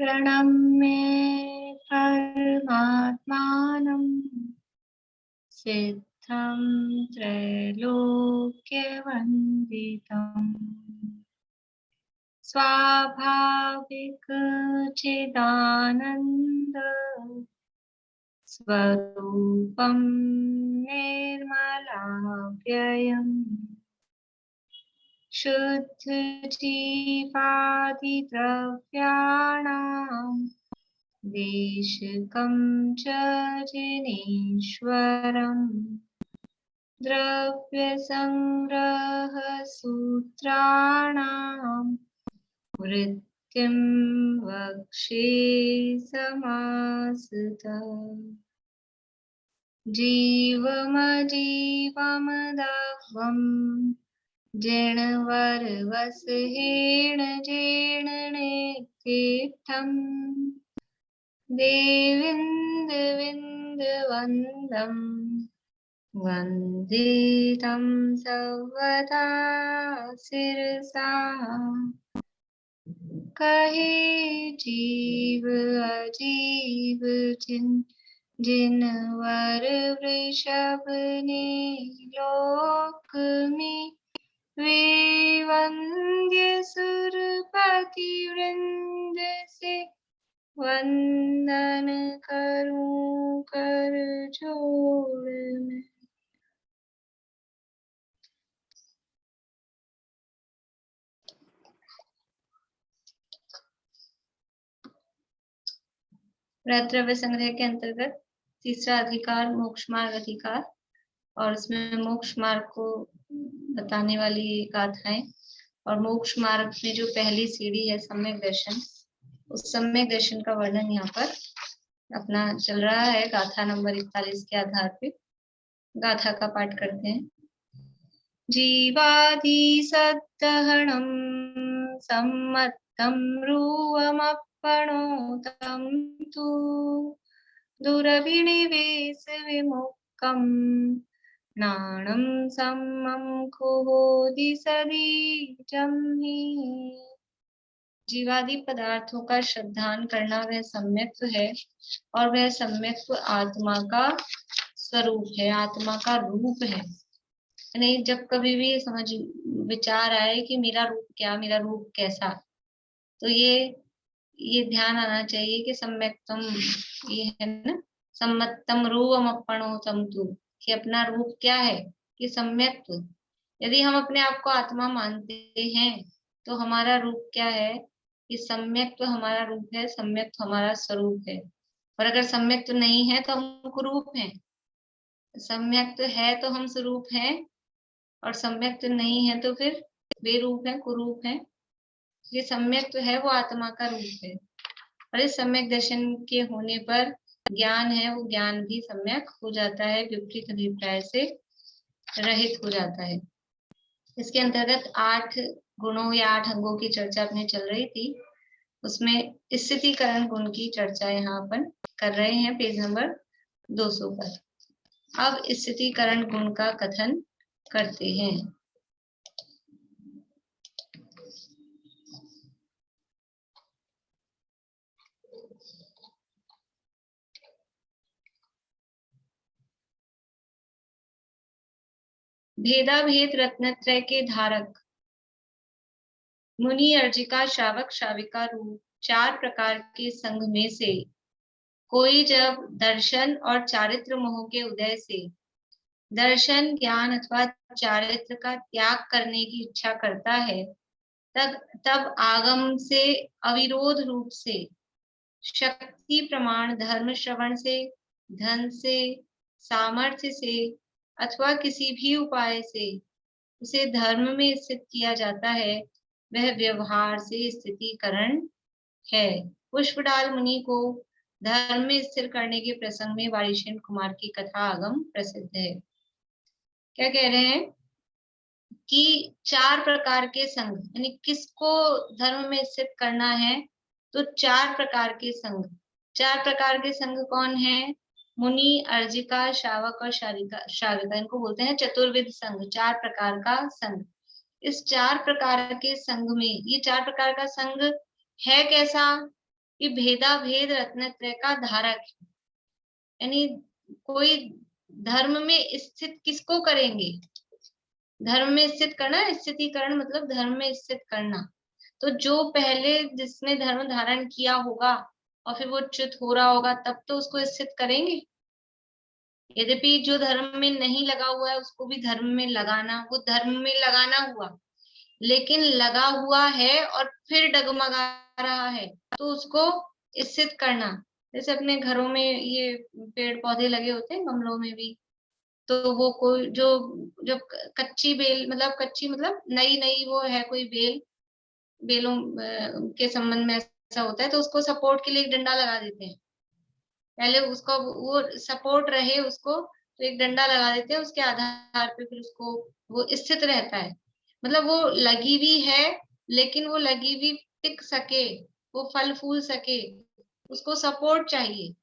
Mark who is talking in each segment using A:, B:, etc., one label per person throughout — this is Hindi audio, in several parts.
A: प्रणम्य परमात्मानं सिद्धं त्रैलोक्यवन्दितम् स्वाभाविक चिदानन्द स्वरूपं निर्मलाव्ययम् शुद्धजीवादिद्रव्याणां देशकं च जिनेश्वरम् द्रव्यसंग्रहसूत्राणां वृत्तिं वक्षे समासतः जीवमजीवमदह्वम् जिणवरवसहेण जीर्णनेतीर्थम् देविन्दविन्दवन्दम् वन्दे तं सर्वदा शिरसा कहे जीव अजीव जिनवर वृषभ ने लोक में वे वंद्य सुरपति वृंद से वंदन करूं कर जोड़ में। द्रव्य संग्रह के अंतर्गत तीसरा अधिकार मोक्ष मार्ग अधिकार, और उसमें मोक्ष मार्ग को बताने वाली गाथाएं, और मोक्ष मार्ग में जो पहली सीढ़ी है सम्यक दर्शन, उस सम्यक दर्शन का वर्णन यहाँ पर अपना चल रहा है गाथा नंबर 41 के आधार पे। गाथा का पाठ करते हैं। जीवादि सद्दहणं सम्मत्तं रूवमप्पणोतं तु दुरभिनिवेश विमुक्तं नाणं सम्मं कुहोदि सदीजं हि। जीवादि पदार्थों का श्रद्धान करना वह सम्यक्त्व है, और वह सम्यक्त्व आत्मा का स्वरूप है, आत्मा का रूप है। नहीं, जब कभी भी समझ विचार आए कि मेरा रूप क्या, मेरा रूप कैसा, तो ये ध्यान आना चाहिए कि सम्यक्तम, ये है ना, सम्मत्तम रूपमप्पणोतम तु, कि अपना रूप क्या है, कि सम्यक्त्व। यदि हम अपने आप को आत्मा मानते हैं तो हमारा रूप क्या है, कि सम्यक्त्व हमारा रूप है, सम्यक्त्व हमारा स्वरूप है। और अगर सम्यक्त्व नहीं है तो हम कुरूप हैं। सम्यक्त्व है तो हम स्वरूप हैं, और सम्यक्त्व नहीं है तो फिर बेरूप है, कुरूप है। ये सम्यक्त्व है वो आत्मा का रूप है, और इस सम्यक दर्शन के होने पर ज्ञान है वो ज्ञान भी सम्यक हो जाता है, विपरीत अभिप्राय से रहित हो जाता है। इसके अंतर्गत 8 गुणों या 8 अंगों की चर्चा अपने चल रही थी, उसमें स्थितिकरण गुण की चर्चा यहाँ अपन कर रहे हैं पेज नंबर 200 पर। अब स्थितिकरण गुण का कथन करते हैं। भेदाभेद रत्नत्रय के धारक मुनि, अर्जिका, शावक, शाविका रूप 4 प्रकार के संघ में से कोई जब दर्शन और चारित्र मोह के उदय से दर्शन, ज्ञान अथवा चारित्र का त्याग करने की इच्छा करता है, तब आगम से अविरोध रूप से, शक्ति प्रमाण, धर्म श्रवण से, धन से, सामर्थ्य से अथवा किसी भी उपाय से उसे धर्म में स्थित किया जाता है, वह व्यवहार से स्थितिकरण है। पुष्पडाल मुनि को धर्म में स्थिर करने के प्रसंग में वारिशेन कुमार की कथा आगम प्रसिद्ध है। क्या कह रहे हैं कि 4 प्रकार के संघ, यानी किसको धर्म में स्थित करना है, तो 4 प्रकार के संघ। 4 प्रकार के संघ कौन है? मुनि, अर्जिका, शावक और शाविका, इनको बोलते हैं चतुर्विध संघ, 4 प्रकार का संघ। इस 4 प्रकार के संघ में, ये 4 प्रकार का संघ है कैसा, कि भेदा भेद रत्नत्रय का धारक है। यानी कोई धर्म में स्थित किसको करेंगे? धर्म में स्थित करना, स्थितिकरण मतलब धर्म में स्थित करना। तो जो पहले जिसने धर्म धारण किया होगा और फिर वो च्युत हो रहा होगा, तब तो उसको स्थित करेंगे। यद्यपि जो धर्म में नहीं लगा हुआ है उसको भी धर्म में लगाना, वो धर्म में लगाना हुआ, लेकिन लगा हुआ है और फिर डगमगा रहा है तो उसको स्थित करना। जैसे अपने घरों में ये पेड़ पौधे लगे होते हैं गमलों में भी, तो वो कोई जो जब कच्ची बेल, मतलब कच्ची मतलब नई नई वो है कोई बेल, बेलों के संबंध में ऐसा होता है, तो उसको सपोर्ट के लिए एक डंडा लगा देते हैं। पहले उसको वो सपोर्ट रहे उसको, तो एक डंडा लगा देते हैं, उसके आधार पे फिर उसको वो स्थित रहता है। मतलब वो लगी हुई है, लेकिन वो लगी हुई टिक सके, वो फल फूल सके, उसको सपोर्ट चाहिए,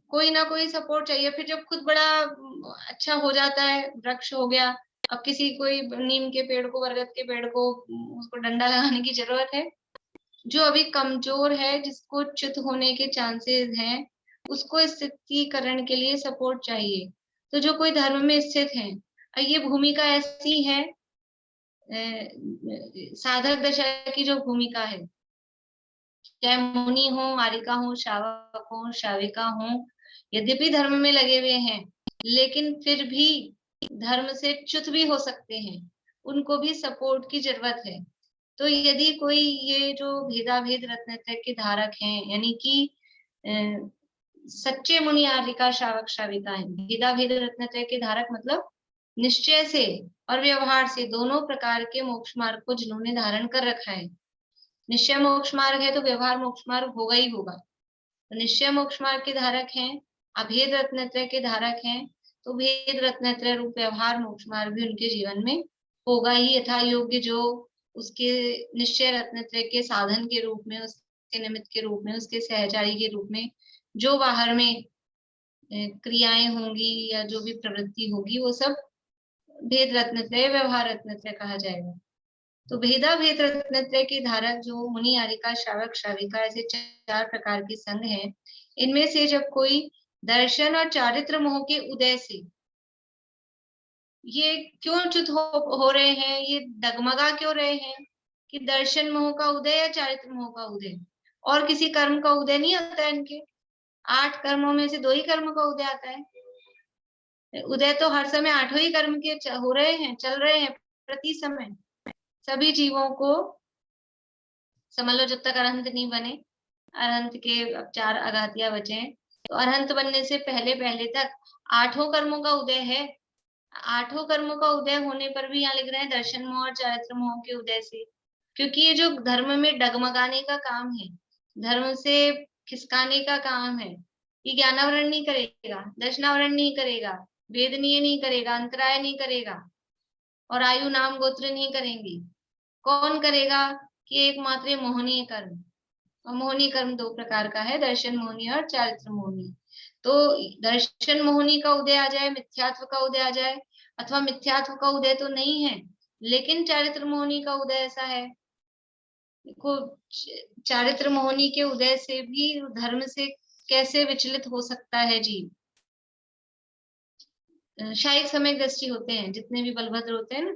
A: कोई ना कोई सपोर्ट चाहिए। फिर जब खुद बड़ा अच्छा हो जाता है, वृक्ष हो गया, अब किसी कोई नीम के पेड़ को, बरगद के पेड़ को उसको डंडा लगाने की जरूरत है? जो अभी कमजोर है, जिसको च्युत होने के चांसेस हैं, उसको स्थितीकरण के लिए सपोर्ट चाहिए। तो जो कोई धर्म में स्थित है, ये भूमिका ऐसी है, साधक दशा की जो भूमिका है, चाहे मुनि हो, मारिका हो, शावक हो, शाविका हो, यद्यपि धर्म में लगे हुए हैं, लेकिन फिर भी धर्म से च्युत भी हो सकते हैं, उनको भी सपोर्ट की जरूरत है। तो यदि कोई ये जो भेदा भेद रत्नत्रय के धारक हैं, यानी कि सच्चे मुनि आर्यिका शावक शाविका है, भेदा भेद रत्नत्रय के धारक मतलब निश्चय से और व्यवहार से दोनों प्रकार के मोक्ष मार्ग को जिन्होंने धारण कर रखा है। निश्चय मोक्ष मार्ग है तो व्यवहार मोक्ष मार्ग होगा ही होगा। तो निश्चय मोक्ष मार्ग के धारक हैं, अभेद रत्नत्रय के धारक हैं, तो भेद रत्नत्रय रूप व्यवहार मोक्ष मार्ग भी उनके जीवन में होगा ही यथा योग्य, जो उसके निश्चय रत्नत्रय के साधन के रूप में, उसके निमित्त के रूप में, उसके सहचारी के रूप में जो बाहर में क्रियाएं होंगी या जो भी प्रवृत्ति होगी, वो सब भेद रत्नत्रय व्यवहार रत्नत्रय कहा जाएगा। तो भेदा भेद रत्नत्रय के धारक जो मुनि आर्यिका शावक शाविका, ऐसे 4 प्रकार के संघ हैं। इनमें से जब कोई दर्शन और चारित्र मोह के उदय से, ये क्यों च्युत हो रहे हैं, ये डगमगा क्यों रहे हैं, कि दर्शन मोह का उदय या चारित्र मोह का उदय, और किसी कर्म का उदय नहीं आता है इनके। 8 कर्मों में से 2 ही कर्म का उदय आता है। उदय तो हर समय 8 ही कर्म के हो रहे हैं, चल रहे हैं प्रति समय सभी जीवों को। समझ लो जब तक अरहंत नहीं बने, अरहंत के अब 4 अघातिया बचे हैं, तो अरहंत बनने से पहले पहले तक 8 कर्मों का उदय है। 8 कर्मों का उदय होने पर भी यहाँ लिख रहे हैं दर्शन मोह और चारित्र मोह के उदय से, क्योंकि ये जो धर्म में डगमगाने का काम है, धर्म से खिसकाने का काम है, ये ज्ञानावरण नहीं करेगा, दर्शनावरण नहीं करेगा, वेदनीय नहीं करेगा, अंतराय नहीं करेगा, और आयु नाम गोत्र नहीं करेंगे। कौन करेगा? कि एकमात्र मोहनीय कर्म। और मोहनीय कर्म 2 प्रकार का है, दर्शन मोहनी और चारित्र मोहनी। तो दर्शन मोहनी का उदय आ जाए, मिथ्यात्व का उदय आ जाए, अथवा मिथ्यात्व का उदय तो नहीं है लेकिन चारित्र मोहनी का उदय ऐसा है, देखो चारित्र मोहनी के उदय से भी धर्म से कैसे विचलित हो सकता है जीव। शायिक समय दृष्टि होते हैं जितने भी बलभद्र होते हैं ना,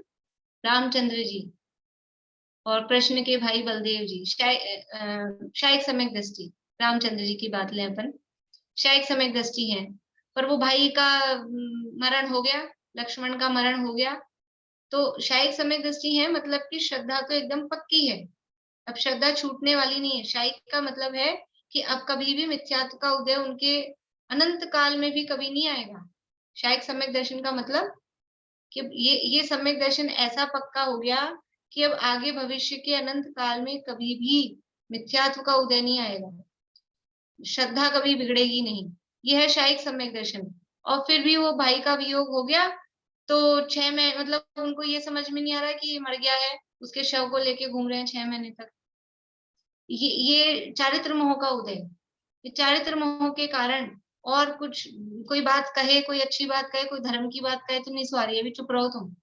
A: रामचंद्र जी और कृष्ण के भाई बलदेव जी, शायिक समय दृष्टि, रामचंद्र जी की बात लें अपन, शायिक समय दृष्टि है, पर वो भाई का मरण हो गया, लक्ष्मण का मरण हो गया, तो शायिक समय दृष्टि है, मतलब कि श्रद्धा तो एकदम पक्की है, अब श्रद्धा छूटने वाली नहीं है। शायिक का मतलब है कि अब कभी भी मिथ्यात्व का उदय उनके अनंत काल में भी कभी नहीं आएगा। शायिक सम्यक दर्शन का मतलब कि ये सम्यक दर्शन ऐसा पक्का हो गया कि अब आगे भविष्य के अनंत काल में कभी भी मिथ्यात्व का उदय नहीं आएगा, श्रद्धा कभी बिगड़ेगी नहीं, यह है शायिक सम्यक दर्शन। और फिर भी वो भाई का वियोग हो गया, तो 6 महीने, मतलब उनको ये समझ में नहीं आ रहा कि ये मर गया है, उसके शव को लेके घूम रहे हैं 6 महीने तक। ये चारित्र मोह का उदय, ये चारित्र मोह के कारण, और कुछ कोई बात कहे, कोई अच्छी बात कहे, कोई धर्म की बात कहे तो नहीं सवारी, अभी चुप रहो तुम,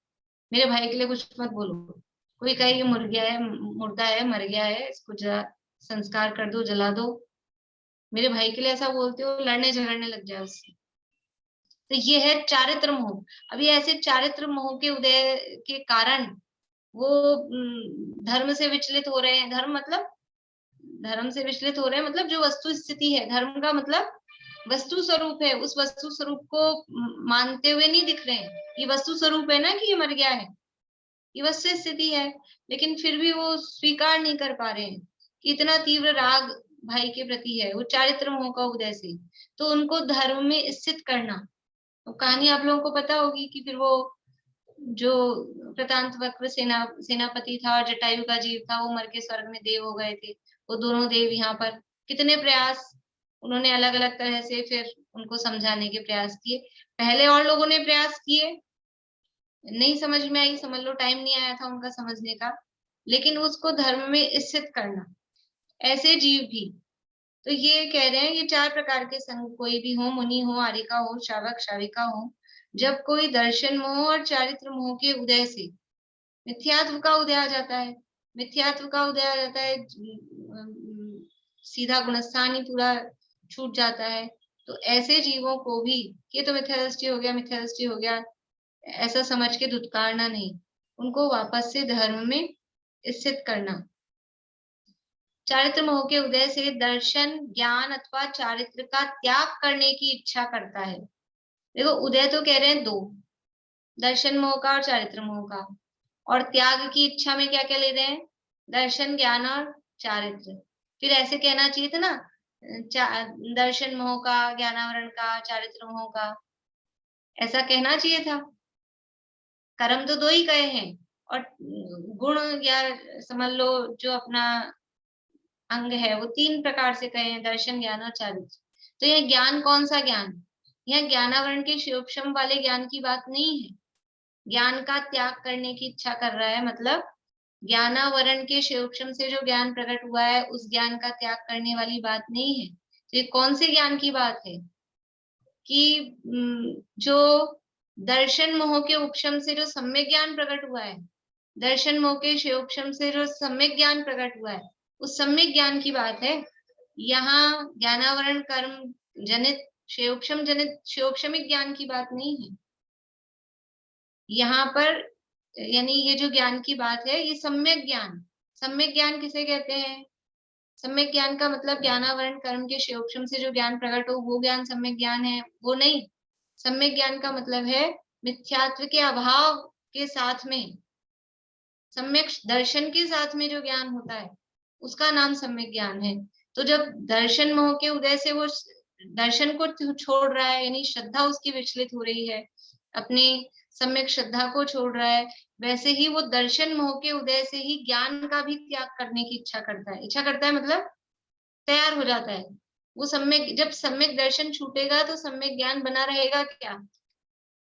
A: मेरे भाई के लिए कुछ मत बोलो। कोई कहे ये मुर्गा है, मुर्दा है, मर गया है, इसको जरा संस्कार कर दो, जला दो। मेरे भाई के लिए ऐसा बोलते हो, लड़ने झगड़ने लग जाए उससे। तो ये है चारित्र मोह। अभी ऐसे चारित्र मोह के उदय के कारण वो धर्म से विचलित हो रहे हैं। धर्म से विचलित हो रहे हैं मतलब जो वस्तु स्थिति है, धर्म का मतलब वस्तु स्वरूप है, उस वस्तु स्वरूप को मानते हुए नहीं दिख रहे हैं। ये वस्तु स्वरूप है ना कि ये मर गया है, ये वस्तु स्थिति है, लेकिन फिर भी वो स्वीकार नहीं कर पा रहे हैं कि इतना तीव्र राग भाई के प्रति है, वो चारित्र मोह का उदय से। तो उनको धर्म में स्थित करना। तो कहानी आप लोगों को पता होगी कि फिर वो जो प्रतांत वक्र सेनापति था और जटायु का जीव था, वो मर के स्वर्ग में देव हो गए थे। वो दोनों देव यहाँ पर कितने प्रयास उन्होंने अलग अलग तरह से फिर उनको समझाने के प्रयास किए। पहले और लोगों ने प्रयास किए, नहीं समझ में आई, समझ लो टाइम नहीं आया था उनका समझने का, लेकिन उसको धर्म में स्थित करना। ऐसे जीव भी, तो ये कह रहे हैं ये 4 प्रकार के संग कोई भी हो, मुनि हो, आर्यिका हो, शावक शाविका हो, जब कोई दर्शन मोह और चारित्र मोह के उदय से मिथ्यात्व का उदय आ जाता है, मिथ्यात्व का उदय आ जाता है, सीधा गुणस्थान ही पूरा छूट जाता है। तो ऐसे जीवों को भी ये तो मिथ्या दृष्टि हो गया, मिथ्या दृष्टि हो गया, ऐसा समझ के धुतकारना नहीं, उनको वापस से धर्म में स्थित करना। चारित्र मोह के उदय से दर्शन, ज्ञान अथवा चारित्र का त्याग करने की इच्छा करता है। देखो उदय तो कह रहे हैं 2, दर्शन मोह का और चारित्र मोह का, और त्याग की इच्छा में क्या क्या ले रहे हैं, दर्शन, ज्ञान और चारित्र। फिर ऐसे कहना चाहिए था ना, दर्शन मोह का, ज्ञानावरण का, चारित्र मोह का, ऐसा कहना चाहिए था। कर्म तो 2 ही कहे हैं, और गुण या समझ लो जो अपना अंग है वो 3 प्रकार से कहे हैं, दर्शन, ज्ञान और चारित्र। तो यह ज्ञान कौन सा ज्ञान, यह ज्ञानावरण के सूक्ष्म वाले ज्ञान की बात नहीं है। ज्ञान का त्याग करने की इच्छा कर रहा है, मतलब ज्ञानावरण के सूक्ष्म से जो ज्ञान प्रकट हुआ है उस ज्ञान का त्याग करने वाली बात नहीं है। तो ये कौन से ज्ञान की बात है कि जो दर्शन मोह के उपशम से जो सम्यक ज्ञान प्रकट हुआ है, दर्शन मोह के उपशम से जो सम्यक ज्ञान प्रकट हुआ है, उस सम्यक ज्ञान की बात है। यहाँ ज्ञानावरण कर्म जनित क्षेक्षम जनित क्षेक्षमिक ज्ञान की बात नहीं है। यहाँ पर यानी ये जो ज्ञान की बात है ये सम्यक ज्ञान। सम्यक ज्ञान किसे कहते हैं, सम्यक ज्ञान का मतलब ज्ञानावरण कर्म के क्षेक्षम से जो ज्ञान प्रकट हो वो ज्ञान सम्यक ज्ञान है, वो नहीं। सम्यक ज्ञान का मतलब है मिथ्यात्व के अभाव के साथ में, सम्यक दर्शन के साथ में जो ज्ञान होता है उसका नाम सम्यक ज्ञान है। तो जब दर्शन मोह के उदय से वो दर्शन को छोड़ रहा है, यानी श्रद्धा उसकी विचलित हो रही है, अपनी सम्यक श्रद्धा को छोड़ रहा है, वैसे ही वो दर्शन मोह के उदय से ही ज्ञान का भी त्याग करने की इच्छा करता है। इच्छा करता है मतलब तैयार हो जाता है वो। सम्यक, जब सम्यक दर्शन छूटेगा तो सम्यक ज्ञान बना रहेगा क्या,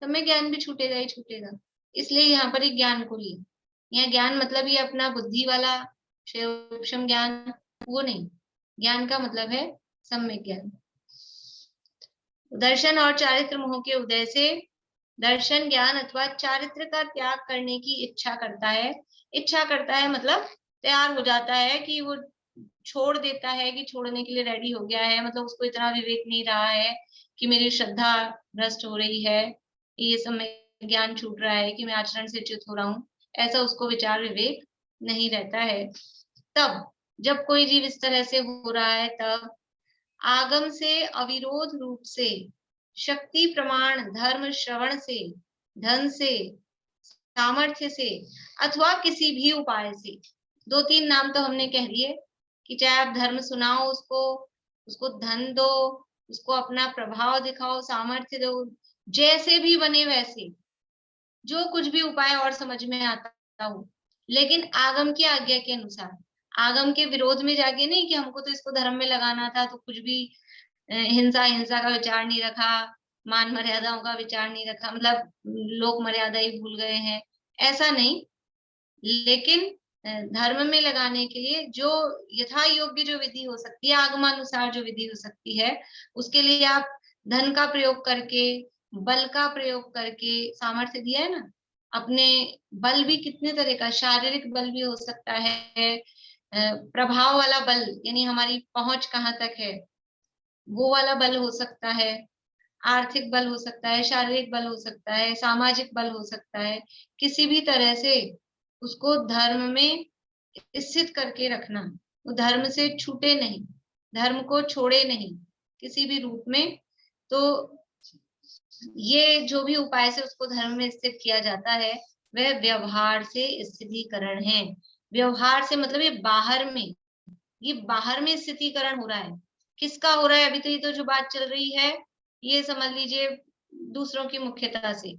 A: सम्यक ज्ञान भी छूटेगा ही छूटेगा। इसलिए यहाँ पर ही ज्ञान को लिया। यहाँ ज्ञान मतलब ये अपना बुद्धि वाला सूक्ष्म ज्ञान, वो नहीं। ज्ञान का मतलब है सम्यक ज्ञान। दर्शन और चारित्र मोह के उदय से दर्शन, ज्ञान अथवा चारित्र का त्याग करने की इच्छा करता है। इच्छा करता है मतलब तैयार हो जाता है कि वो छोड़ देता है, कि छोड़ने के लिए रेडी हो गया है, मतलब उसको इतना विवेक नहीं रहा है कि मेरी श्रद्धा भ्रष्ट हो रही है, ये सब में ज्ञान छूट रहा है, कि मैं आचरण से च्युत हो रहा हूँ, ऐसा उसको विचार विवेक नहीं रहता है। तब जब कोई जीव इस तरह से हो रहा है, तब आगम से अविरोध रूप से, शक्ति प्रमाण धर्म श्रवण से, धन से, सामर्थ्य से, अथवा किसी भी उपाय से, 2-3 नाम तो हमने कह दिए, कि चाहे आप धर्म सुनाओ उसको, उसको धन दो, उसको अपना प्रभाव दिखाओ, सामर्थ्य दो, जैसे भी बने वैसे, जो कुछ भी उपाय और समझ में आता हो, लेकिन आगम की आज्ञा के अनुसार, आगम के विरोध में जाके नहीं कि हमको तो इसको धर्म में लगाना था तो कुछ भी हिंसा का विचार नहीं रखा, मान मर्यादाओं का विचार नहीं रखा, मतलब लोक मर्यादा ही भूल गए हैं, ऐसा नहीं। लेकिन धर्म में लगाने के लिए जो यथा योग्य जो विधि हो सकती है, आगमानुसार जो विधि हो सकती है, उसके लिए आप धन का प्रयोग करके, बल का प्रयोग करके, सामर्थ्य दिया है ना, अपने बल भी कितने तरह का, शारीरिक बल भी हो सकता है, प्रभाव वाला बल, यानी हमारी पहुंच कहाँ तक है, वो वाला बल हो सकता है, आर्थिक बल हो सकता है, शारीरिक बल हो सकता है, सामाजिक बल हो सकता है। किसी भी तरह से उसको धर्म में स्थित करके रखना, वो धर्म से छूटे नहीं, धर्म को छोड़े नहीं किसी भी रूप में। तो ये जो भी उपाय से उसको धर्म में स्थित किया जाता है वह व्यवहार से स्थितीकरण है। व्यवहार से मतलब ये बाहर में स्थितीकरण हो रहा है। किसका हो रहा है? अभी तो ये तो जो बात चल रही है ये समझ लीजिए दूसरों की मुख्यता से।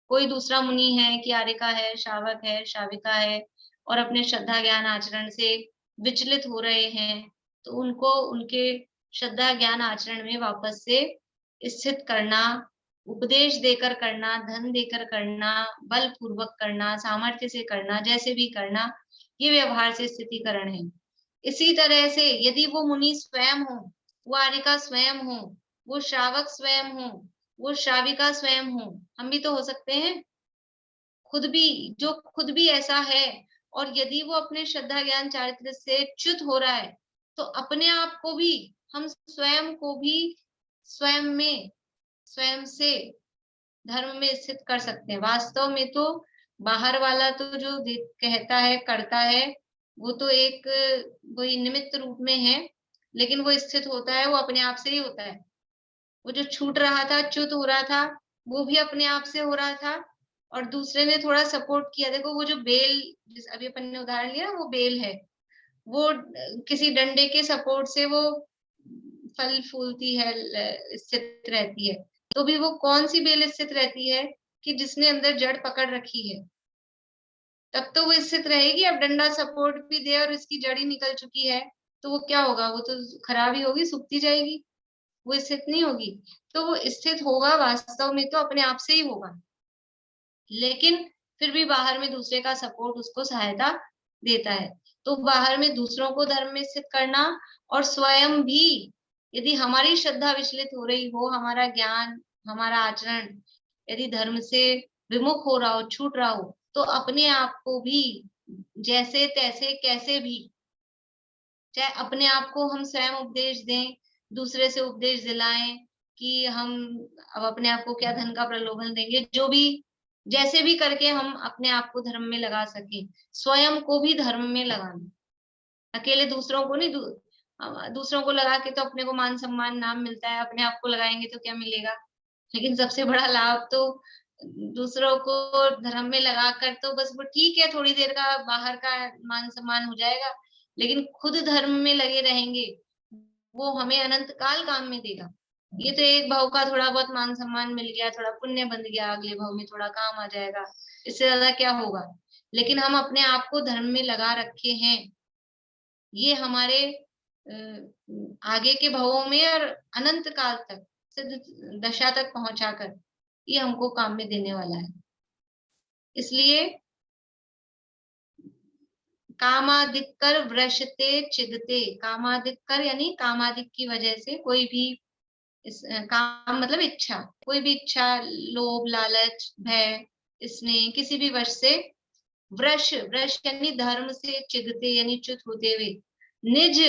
A: कोई दूसरा मुनि है, क्यारिका है, शावक है, शाविका है और अपने श्रद्धा ज्ञान आचरण से विचलित हो रहे हैं, तो उनको उनके श्रद्धा ज्ञान आचरण में वापस से स्थित करना, उपदेश देकर करना, धन देकर करना, बल पूर्वक करना, सामर्थ्य से करना, जैसे भी करना, ये व्यवहार से स्थितिकरण है। इसी तरह से यदि वो मुनि स्वयं हो, वो आर्यिका स्वयं हो, वो श्रावक स्वयं हो, वो श्राविका स्वयं हो, हम भी तो हो सकते हैं, खुद भी, जो खुद भी ऐसा है, और यदि वो अपने श्रद्धा ज्ञान चारित्र से च्युत हो रहा है, तो अपने आप को भी, हम स्वयं को भी स्वयं में, स्वयं से धर्म में स्थित कर सकते हैं। वास्तव में तो बाहर वाला तो जो कहता है, करता है, वो तो एक वही निमित्त रूप में है, लेकिन वो स्थित होता है वो अपने आप से ही होता है। वो जो छूट रहा था, च्युत हो रहा था, वो भी अपने आप से हो रहा था, और दूसरे ने थोड़ा सपोर्ट किया। देखो वो जो बेल, जिस अभी अपन ने उदाहरण लिया, वो बेल है, वो किसी डंडे के सपोर्ट से वो फल फूलती है, स्थित रहती है। तो भी वो कौन सी बेल स्थित रहती है? कि जिसने अंदर जड़ पकड़ रखी है, तब तो वो स्थित रहेगी। अब डंडा सपोर्ट भी दे और इसकी जड़ ही निकल चुकी है, तो वो क्या होगा? वो तो खराब ही होगी, सूखती जाएगी, वो स्थित नहीं होगी। तो वो स्थित होगा वास्तव में तो अपने आप से ही होगा, लेकिन फिर भी बाहर में दूसरे का सपोर्ट उसको सहायता देता है। तो बाहर में दूसरों को धर्म में स्थित करना, और स्वयं भी यदि हमारी श्रद्धा विचलित हो रही हो, हमारा ज्ञान, हमारा आचरण यदि धर्म से विमुख हो रहा हो, छूट रहा हो, तो अपने आप को भी जैसे तैसे कैसे भी, चाहे अपने आप को हम स्वयं उपदेश दें, दूसरे से उपदेश दिलाएं कि हम अब अपने आप को क्या धन का प्रलोभन देंगे, जो भी जैसे भी करके हम अपने आप को धर्म में लगा सके, स्वयं को भी धर्म में लगाना। अकेले दूसरों को नहीं, दूसरों को लगा के तो अपने को मान सम्मान नाम मिलता है, अपने आप को लगाएंगे तो क्या मिलेगा? लेकिन सबसे बड़ा लाभ तो दूसरों को धर्म में लगाकर, तो बस वो ठीक है, थोड़ी देर का बाहर का मान सम्मान हो जाएगा, लेकिन खुद धर्म में लगे रहेंगे, वो हमें अनंत काल काम में देगा। ये तो एक भाव का थोड़ा बहुत मान सम्मान मिल गया, थोड़ा पुण्य बन गया, अगले भाव में थोड़ा काम आ जाएगा, इससे ज्यादा क्या होगा? लेकिन हम अपने आप को धर्म में लगा रखे हैं, ये हमारे आगे के भवों में और अनंत काल तक, सिद्ध दशा तक पहुंचाकर ये हमको काम में देने वाला है। इसलिए कामादिक कर वृषते चिदते, कामादिक कर यानी कामादिक की वजह से कोई भी काम मतलब इच्छा, कोई भी इच्छा, लोभ, लालच, भय, स्नेह, किसी भी वश से, वृष, वृष यानी धर्म से चिदते यानी च्युत होते हुए, निज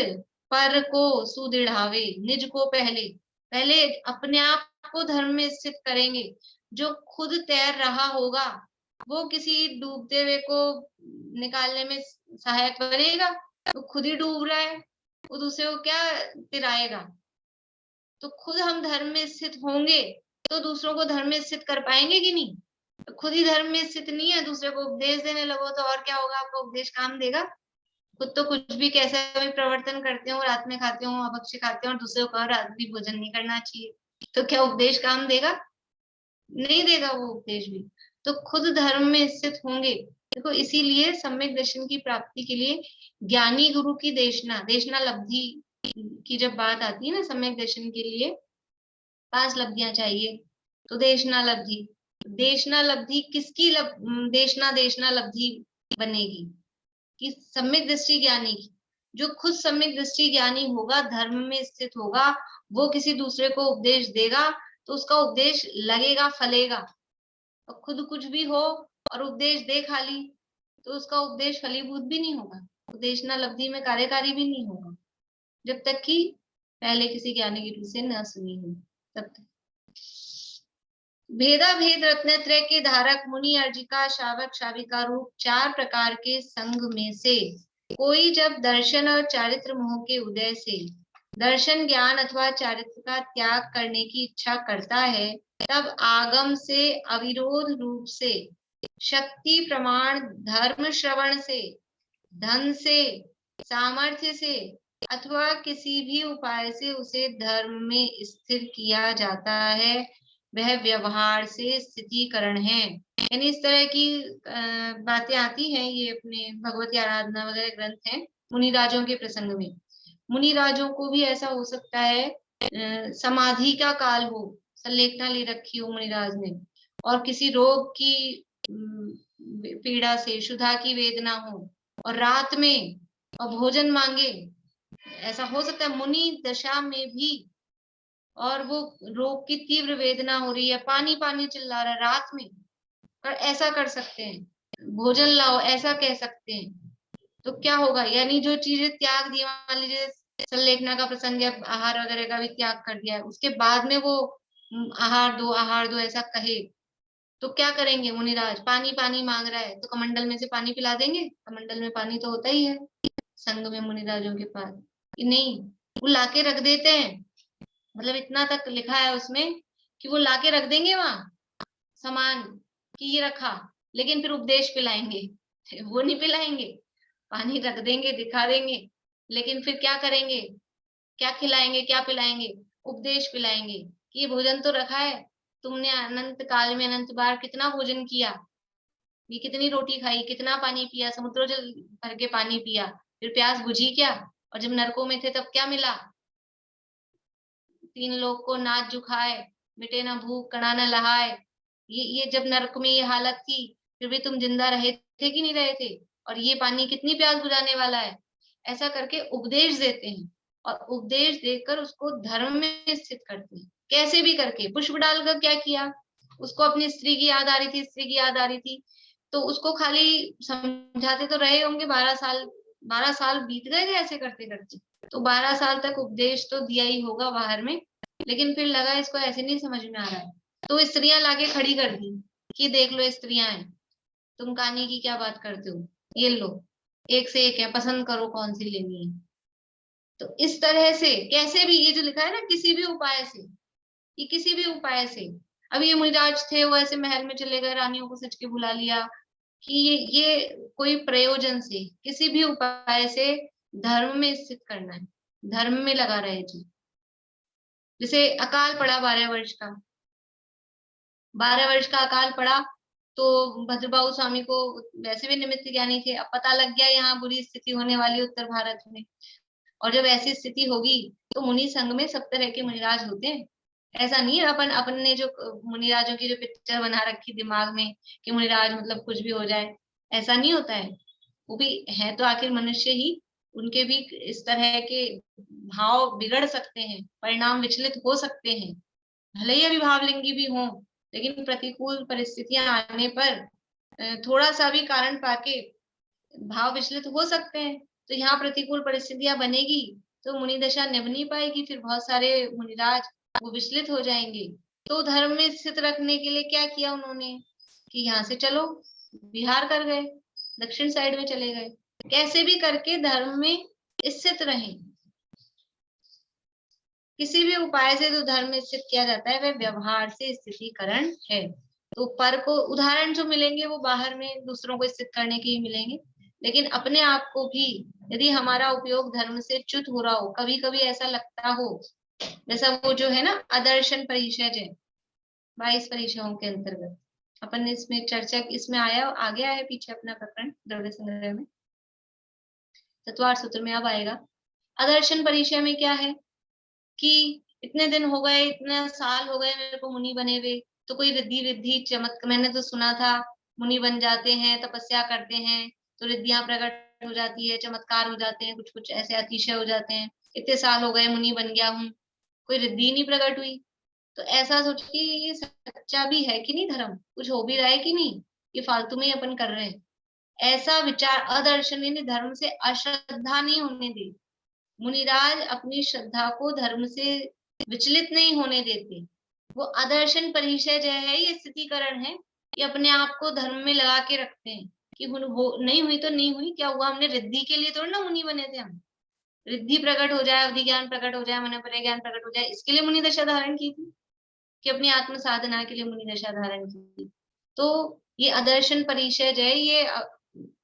A: पर को सुदृढ़ावे, निज को पहले पहले अपने आप को धर्म में स्थित करेंगे। जो खुद तैर रहा होगा वो किसी डूबते हुए को निकालने में सहायक बनेगा? वो खुद ही डूब रहा है, वो दूसरे को क्या तिराएगा? तो खुद हम धर्म में स्थित होंगे तो दूसरों को धर्म में स्थित कर पाएंगे कि नहीं? तो खुद ही धर्म में स्थित नहीं है, दूसरे को उपदेश देने लगो तो और क्या होगा? आपका उपदेश काम देगा? खुद तो कुछ भी कैसे भी प्रवर्तन करते हो, रात में खाते हो, अभक्ष्य खाते हो, और दूसरे को रात भी भोजन नहीं करना चाहिए, तो क्या उपदेश काम देगा? नहीं देगा वो उपदेश भी। तो खुद धर्म में स्थित होंगे। देखो इसीलिए सम्यक दर्शन की प्राप्ति के लिए ज्ञानी गुरु की देशना, देशना लब्धि की जब बात आती है ना, सम्यक दर्शन के लिए 5 लब्धियां चाहिए, तो देशना लब्धि, देशना लब्धि किसकी देशना देशना लब्धि बनेगी? कि सम्यक दृष्टि ज्ञानी की। जो खुद सम्यक दृष्टि ज्ञानी होगा, धर्म में स्थित होगा, वो किसी दूसरे को उपदेश देगा तो उसका उपदेश लगेगा, फलेगा। और खुद कुछ भी हो और उपदेश दे खाली, तो उसका उपदेश फलीभूत भी नहीं होगा। उपदेशना लब्धि में कार्यकारी भी नहीं होगा जब तक कि पहले किसी ज्ञानी गुरु से न सुनी हो, तब तक। भेदा भेद रत्नत्रय के धारक मुनि अर्जिका शावक शाविका रूप 4 प्रकार के संग में से कोई जब दर्शन और चारित्र मोह के उदय से दर्शन ज्ञान अथवा चारित्र का त्याग करने की इच्छा करता है, तब आगम से अविरोध रूप से शक्ति प्रमाण धर्म श्रवण से धन से सामर्थ्य से अथवा किसी भी उपाय से उसे धर्म में स्थिर किया जाता है, वह व्यवहार से स्थितिकरण है। यानी इस तरह की बातें आती हैं, ये अपने भगवती आराधना वगैरह ग्रंथ हैं मुनिराजों के प्रसंग में। मुनिराजों को भी ऐसा हो सकता है समाधि का काल हो, संलेखना ले रखी हो मुनिराज ने, और किसी रोग की पीड़ा से क्षुधा की वेदना हो और रात में और भोजन मांगे, ऐसा हो सकता है मुनि दशा में भी, और वो रोग की तीव्र वेदना हो रही है, पानी पानी चिल्ला रहा है रात में, पर ऐसा कर सकते हैं, भोजन लाओ ऐसा कह सकते हैं। तो क्या होगा, यानी जो चीजें त्याग दी, मान लीजिए संलेखना का प्रसंग है, आहार वगैरह का भी त्याग कर दिया है, उसके बाद में वो आहार दो ऐसा कहे, तो क्या करेंगे मुनिराज? पानी पानी मांग रहा है तो कमंडल में से पानी पिला देंगे? कमंडल में पानी तो होता ही है संग में मुनिराजों के पास, कि नहीं, वो लाके रख देते हैं। मतलब इतना तक लिखा है उसमें कि वो लाके रख देंगे वहां सामान, कि ये रखा, लेकिन फिर उपदेश पिलाएंगे वो नहीं पिलाएंगे, पानी रख देंगे दिखा देंगे, लेकिन फिर क्या करेंगे, क्या खिलाएंगे क्या पिलाएंगे? उपदेश पिलाएंगे कि ये भोजन तो रखा है, तुमने अनंत काल में अनंत बार कितना भोजन किया, ये कितनी रोटी खाई, कितना पानी पिया, समुद्र जल भर के पानी पिया, फिर प्यास बुझी क्या? और जब नरकों में थे तब क्या मिला? 3 लोग को नाच झुकाए, मिटे ना भूख कणा न लहाए, ये जब नरक में ये हालत थी, फिर भी तुम जिंदा रहे थे कि नहीं रहे थे? और ये पानी कितनी प्यास बुझाने वाला है? ऐसा करके उपदेश देते हैं, और उपदेश देकर उसको धर्म में स्थित करते हैं, कैसे भी करके। पुष्प डालकर क्या किया, उसको अपनी स्त्री की याद आ रही थी, स्त्री की याद आ रही थी, तो उसको खाली समझाते तो रहे होंगे 12 साल, 12 साल बीत गए थे ऐसे करते करते, तो 12 साल तक उपदेश तो दिया ही होगा बाहर में, लेकिन फिर लगा इसको ऐसे नहीं समझ में आ रहा है, तो स्त्रियां लाके खड़ी कर दी कि देख लो स्त्रियां हैं, तुम कहानी की क्या बात करते हो, ये लो एक से एक है, पसंद करो कौन सी लेनी है। तो इस तरह से कैसे भी, ये जो लिखा है ना, किसी भी उपाय से, ये किसी भी उपाय से, अब ये मुनिराज थे वो ऐसे महल में चले गए, रानियों को सच के बुला लिया, कि ये कोई प्रयोजन से, किसी भी उपाय से धर्म में स्थित करना है, धर्म में लगा रहे जी। जैसे अकाल पड़ा 12 वर्ष का, 12 वर्ष का अकाल पड़ा, तो भद्रबाहु स्वामी को वैसे भी निमित्त ज्ञानी थे, अब पता लग गया यहाँ बुरी स्थिति होने वाली उत्तर भारत में, और जब ऐसी स्थिति होगी तो मुनि संघ में सब तरह के मुनिराज होते हैं। ऐसा नहीं है अपन ने जो मुनिराजों की जो पिक्चर बना रखी दिमाग में कि मुनिराज मतलब कुछ भी हो जाए, ऐसा नहीं होता है। वो भी है तो आखिर मनुष्य ही, उनके भी इस तरह के भाव बिगड़ सकते हैं, परिणाम विचलित हो सकते हैं, भले ही अभिभावलिंगी भी हों, लेकिन प्रतिकूल परिस्थितियां आने पर थोड़ा सा भी कारण पाके भाव विचलित हो सकते हैं। तो यहाँ प्रतिकूल परिस्थितियां बनेगी तो मुनि दशा निभ नहीं पाएगी, फिर बहुत सारे मुनिराज वो विचलित हो जाएंगे। तो धर्म में स्थित रखने के लिए क्या किया उन्होंने, कि यहाँ से चलो बिहार कर गए, दक्षिण साइड में चले गए, कैसे भी करके धर्म में स्थित रहें। किसी भी उपाय से जो धर्म में स्थित किया जाता है वह व्यवहार से स्थितिकरण है। तो पर को उदाहरण जो मिलेंगे वो बाहर में दूसरों को स्थित करने के ही मिलेंगे, लेकिन अपने आप को भी यदि हमारा उपयोग धर्म से च्युत हो रहा हो, कभी कभी ऐसा लगता हो, जैसा वो जो है ना आदर्शन परिषद है 22 परिषदों के अंतर्गत, अपन ने इसमें चर्चा, इसमें आ गया है पीछे अपना प्रकरण द्रव्य संग्रह में, चतुर्थ सूत्र में अब आएगा। आदर्शन परिचय में क्या है कि इतने दिन हो गए, इतने साल हो गए मेरे को मुनि बने हुए, तो कोई रिद्धि विद्धि चमत्कार, मैंने तो सुना था मुनि बन जाते हैं, तपस्या करते हैं तो रिद्धियां प्रकट हो जाती है, चमत्कार हो जाते हैं, कुछ कुछ ऐसे अतिशय हो जाते हैं, इतने साल हो गए मुनि बन गया हूँ, कोई रिद्धि नहीं प्रकट हुई। तो ऐसा सोच कि ये सच्चा भी है कि नहीं, धर्म कुछ हो भी रहा है कि नहीं, ये फालतू में ही अपन कर रहे हैं। ऐसा विचार अदर्शन यानी धर्म से अश्रद्धा नहीं होने दे। मुनिराज अपनी श्रद्धा को धर्म से विचलित नहीं होने देते। वो अदर्शन परिचय जो है ये स्थितिकरण है, ये अपने आप को धर्म में लगा के रखते हैं कि वो नहीं हुई तो नहीं हुई, क्या हुआ, हमने रिद्धि के लिए थोड़ा ना मुनि बने थे। हम रिद्धि प्रकट हो जाए, अवधि ज्ञान प्रकट हो जाए, मन पर ज्ञान प्रकट हो जाए, इसके लिए मुनि दशा धारण की थी कि अपनी आत्म साधना के लिए मुनि दशा धारण की थी। तो ये अदर्शन परिचय जो है ये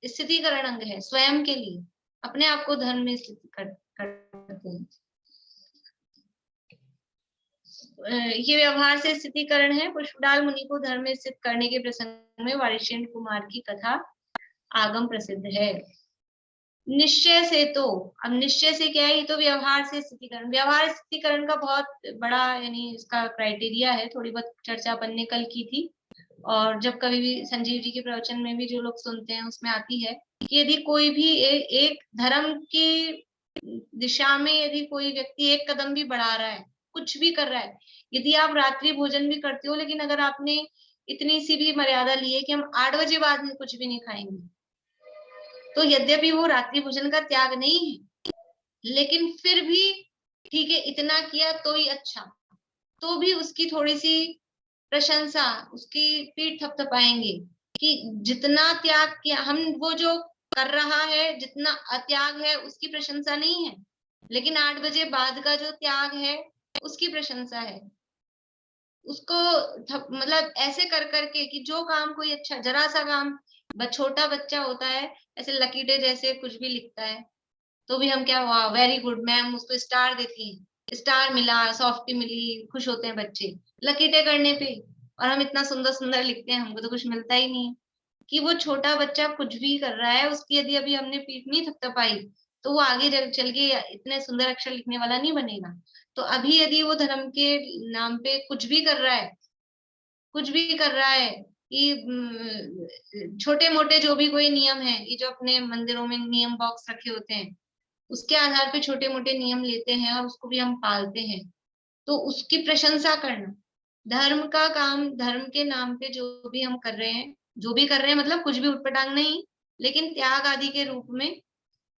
A: स्थितिकरण अंग है, स्वयं के लिए अपने आप को धर्म में स्थित करते हैं। ये व्यवहार से स्थितिकरण है। पुष्पलाल मुनि को धर्म में स्थित करने के प्रसंग में वारिशेन कुमार की कथा आगम प्रसिद्ध है। निश्चय से, तो अब निश्चय से क्या है, ये तो व्यवहार से स्थितिकरण, व्यवहार स्थितिकरण का बहुत बड़ा यानी इसका क्राइटेरिया है, थोड़ी बहुत चर्चा अपन ने कल की थी, और जब कभी भी संजीव जी के प्रवचन में भी जो लोग सुनते हैं उसमें आती है कि यदि कोई भी एक धर्म की दिशा में यदि कोई व्यक्ति एक कदम भी बढ़ा रहा है, कुछ भी कर रहा है, यदि आप रात्रि भोजन भी करते हो, लेकिन अगर आपने इतनी सी भी मर्यादा ली है कि हम 8 बजे बाद में कुछ भी नहीं खाएंगे, तो यद्यपि वो रात्रि भोजन का त्याग नहीं है, लेकिन फिर भी ठीक है, इतना किया तो ही अच्छा, तो भी उसकी थोड़ी सी प्रशंसा, उसकी पीठ थपथपाएंगे कि जितना त्याग किया हम, वो जो कर रहा है जितना अत्याग है उसकी प्रशंसा नहीं है, लेकिन 8 बजे बाद का जो त्याग है उसकी प्रशंसा है। उसको मतलब ऐसे कर करके कि जो काम कोई अच्छा, जरा सा काम, छोटा बच्चा होता है ऐसे लकीटे जैसे कुछ भी लिखता है, तो भी हम क्या, वाह वेरी गुड, मैम उसको स्टार देती है, स्टार मिला, सॉफ्टी मिली, खुश होते हैं बच्चे लकीटे करने पे, और हम इतना सुंदर सुंदर लिखते हैं, हमको तो कुछ मिलता ही नहीं है। कि वो छोटा बच्चा कुछ भी कर रहा है, उसकी यदि अभी हमने पीठ नहीं थपथपाई तो वो आगे चल के इतने सुंदर अक्षर लिखने वाला नहीं बनेगा। तो अभी यदि वो धर्म के नाम पे कुछ भी कर रहा है, कुछ भी कर रहा है कि छोटे मोटे जो भी कोई नियम है, ये जो अपने मंदिरों में नियम बॉक्स रखे होते हैं, उसके आधार पे छोटे मोटे नियम लेते हैं और उसको भी हम पालते हैं, तो उसकी प्रशंसा करना, धर्म का काम, धर्म के नाम पे जो भी हम कर रहे हैं, जो भी कर रहे हैं मतलब कुछ भी उटपटांग नहीं, लेकिन त्याग आदि के रूप में,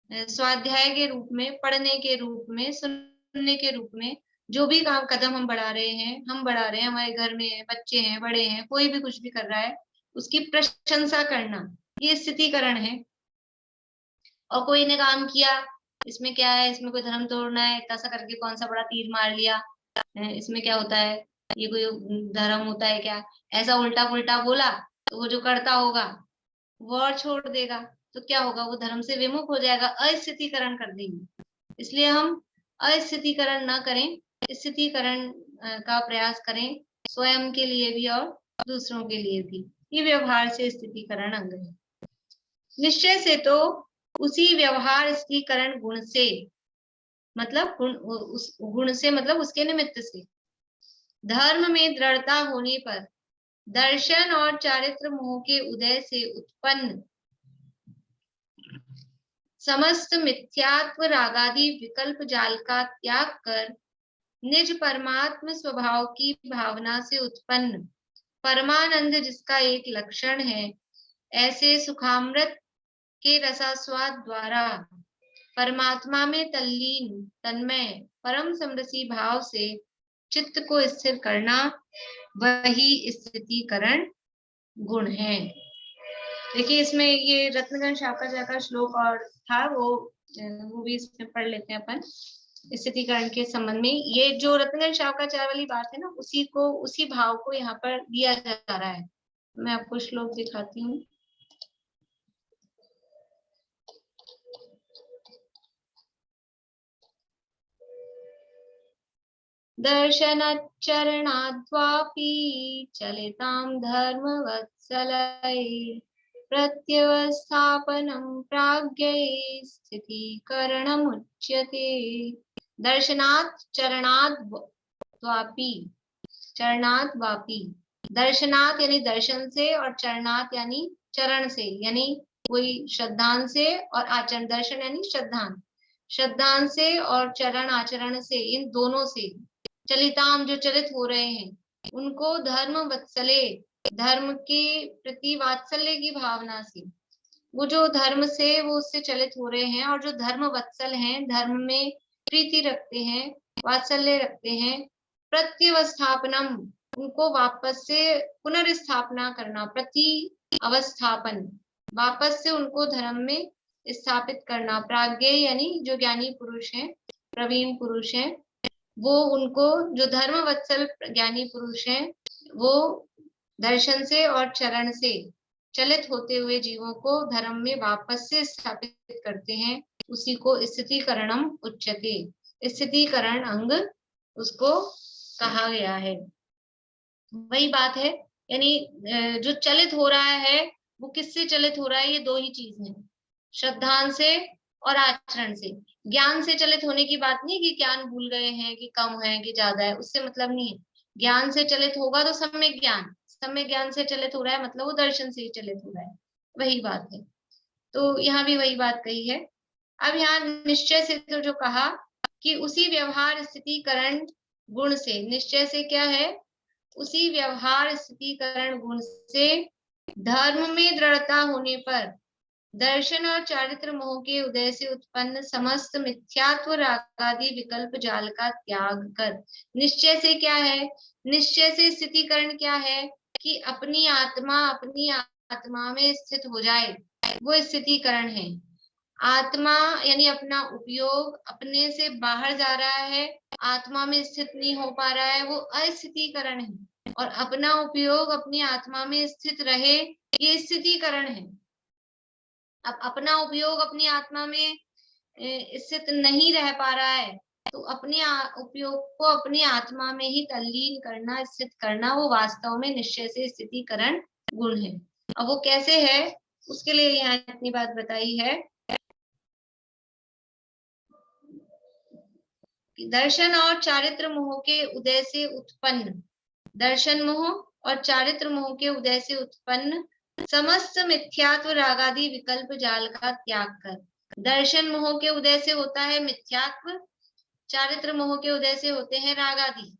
A: स्वाध्याय के रूप में, पढ़ने के रूप में, सुनने के रूप में, जो भी काम कदम हम बढ़ा रहे हैं, हम बढ़ा रहे हैं, हमारे घर में है, बच्चे हैं, बड़े हैं, कोई भी कुछ भी कर रहा है, उसकी प्रशंसा करना, ये स्थितिकरण है। और कोई ने काम किया, इसमें क्या है, इसमें कोई धर्म तोड़ना है, इतना सा करके कौन सा बड़ा तीर मार लिया, इसमें क्या होता है, ये कोई धर्म होता है क्या, ऐसा उल्टा पुल्टा बोला तो वो जो करता होगा वो और छोड़ देगा, तो क्या होगा, वो धर्म से विमुख हो जाएगा, अस्थितिकरण कर देंगे। इसलिए हम अस्थितिकरण ना करें, स्थितिकरण का प्रयास करें, स्वयं के लिए भी और दूसरों के लिए भी। ये व्यवहार से स्थितिकरण अंग है। निश्चय से, तो उसी व्यवहार स्थितिकरण गुण से, मतलब उस गुण से मतलब उसके निमित्त से, धर्म में दृढ़ता होने पर दर्शन और चारित्र मोह के उदय से उत्पन्न समस्त मिथ्यात्व रागादि विकल्प जाल का त्याग कर निज परमात्म स्वभाव की भावना से उत्पन्न परमानंद जिसका एक लक्षण है, ऐसे सुखामृत के रसास्वाद द्वारा परमात्मा में तल्लीन, तन्मय, परम समरसी भाव से चित्त को स्थिर करना, वही स्थितिकरण गुण है। देखिए इसमें ये रत्नगण शाखा का श्लोक और था, वो भी इसमें पढ़ लेते हैं अपन। स्थितिकरण के संबंध में ये जो रत्नगण शाखाचार्य वाली बात है ना, उसी भाव को यहाँ पर दिया जा रहा है। मैं आपको श्लोक दिखाती हूँ। दर्शनचरणाद्वापि चलितां धर्मवत्सलै प्रत्यवस्थापनं प्राज्ञै स्थितिकरणमुच्यते। दर्शनात् चरणात् वापी, चरणात् वापी, दर्शनात् यानी दर्शन से, और चरणात् यानी चरण से, यानी कोई श्रद्धान से और आचरण, दर्शन यानी श्रद्धान, श्रद्धान से और चरण आचरण से, इन दोनों से, चलिताम जो चलित हो रहे हैं, उनको धर्म वत्सले, धर्म के प्रति वात्सल्य की भावना से, वो जो धर्म से वो उससे चलित हो रहे हैं, और जो धर्म वत्सल हैं, धर्म में प्रीति रखते हैं, वात्सल्य रखते हैं, प्रत्यवस्थापनम, उनको वापस से पुनर्स्थापना करना, प्रति अवस्थापन, वापस से उनको धर्म में स्थापित करना। प्राज्ञ यानी जो ज्ञानी पुरुष हैं, प्रवीण पुरुष हैं, वो उनको, जो धर्म वत्सल ज्ञानी पुरुष हैं, वो दर्शन से और चरण से चलित होते हुए जीवों को धर्म में वापस से स्थापित करते हैं। उसी को स्थितिकरणम उच्यते, स्थितिकरण अंग उसको कहा गया है। वही बात है, यानी जो चलित हो रहा है वो किससे चलित हो रहा है? ये दो ही चीज है, श्रद्धान से और आचरण से। ज्ञान से चलित होने की बात नहीं कि ज्ञान भूल गए हैं, कि कम है, कि ज्यादा है, उससे मतलब नहीं है। ज्ञान से चलित होगा तो सम्यक ज्ञान, सम्यक ज्ञान से चलित हो रहा है मतलब वो दर्शन से ही चलित हो रहा है, वही बात है। तो यहाँ भी वही बात कही है। अब यहाँ निश्चय से तो जो कहा कि उसी व्यवहार स्थितिकरण गुण से, निश्चय से क्या है? उसी व्यवहार स्थितिकरण गुण से धर्म में दृढ़ता होने पर दर्शन और चारित्र मोह के उदय से उत्पन्न समस्त मिथ्यात्व रागादि विकल्प जाल का त्याग कर। निश्चय से क्या है? निश्चय से स्थितिकरण क्या है? कि अपनी आत्मा में स्थित हो जाए, वो स्थितिकरण है। आत्मा यानी अपना उपयोग अपने से बाहर जा रहा है, आत्मा में स्थित नहीं हो पा रहा है, वो अस्थितिकरण है। और अपना उपयोग अपनी आत्मा में स्थित रहे, ये स्थितिकरण है। अब अपना उपयोग अपनी आत्मा में स्थित नहीं रह पा रहा है, तो अपने उपयोग को अपनी आत्मा में ही तल्लीन करना, स्थित करना, वो वास्तव में निश्चय से स्थितिकरण गुण है। अब वो कैसे है, उसके लिए यहाँ इतनी बात बताई है। दर्शन और चारित्र मोह के उदय से उत्पन्न, दर्शन मोह और चारित्र मोह के उदय से उत्पन्न समस्त मिथ्यात्व रागादि विकल्प जाल का त्याग कर। दर्शन मोह के उदय से होता है मिथ्यात्व, चारित्र मोह के उदय से होते हैं रागादि।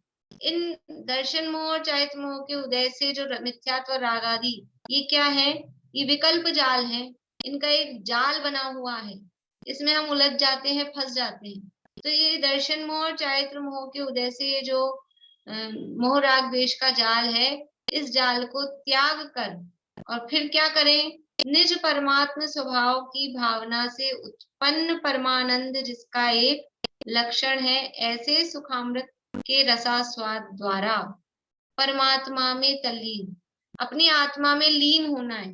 A: इन दर्शन मोह और चारित्र मोह के उदय से जो मिथ्यात्व रागादि, ये क्या है? ये विकल्प जाल है, इनका एक जाल बना हुआ है, इसमें हम उलझ जाते हैं, फंस जाते हैं। तो ये दर्शन मोह और चारित्र मोह के उदय से ये जो मोह राग द्वेष का जाल है, इस जाल को त्याग कर और फिर क्या करें? निज परमात्म स्वभाव की भावना से उत्पन्न परमानंद, जिसका एक लक्षण है ऐसे सुखामृत के रसास्वाद द्वारा परमात्मा में तल्लीन, अपनी आत्मा में लीन होना है।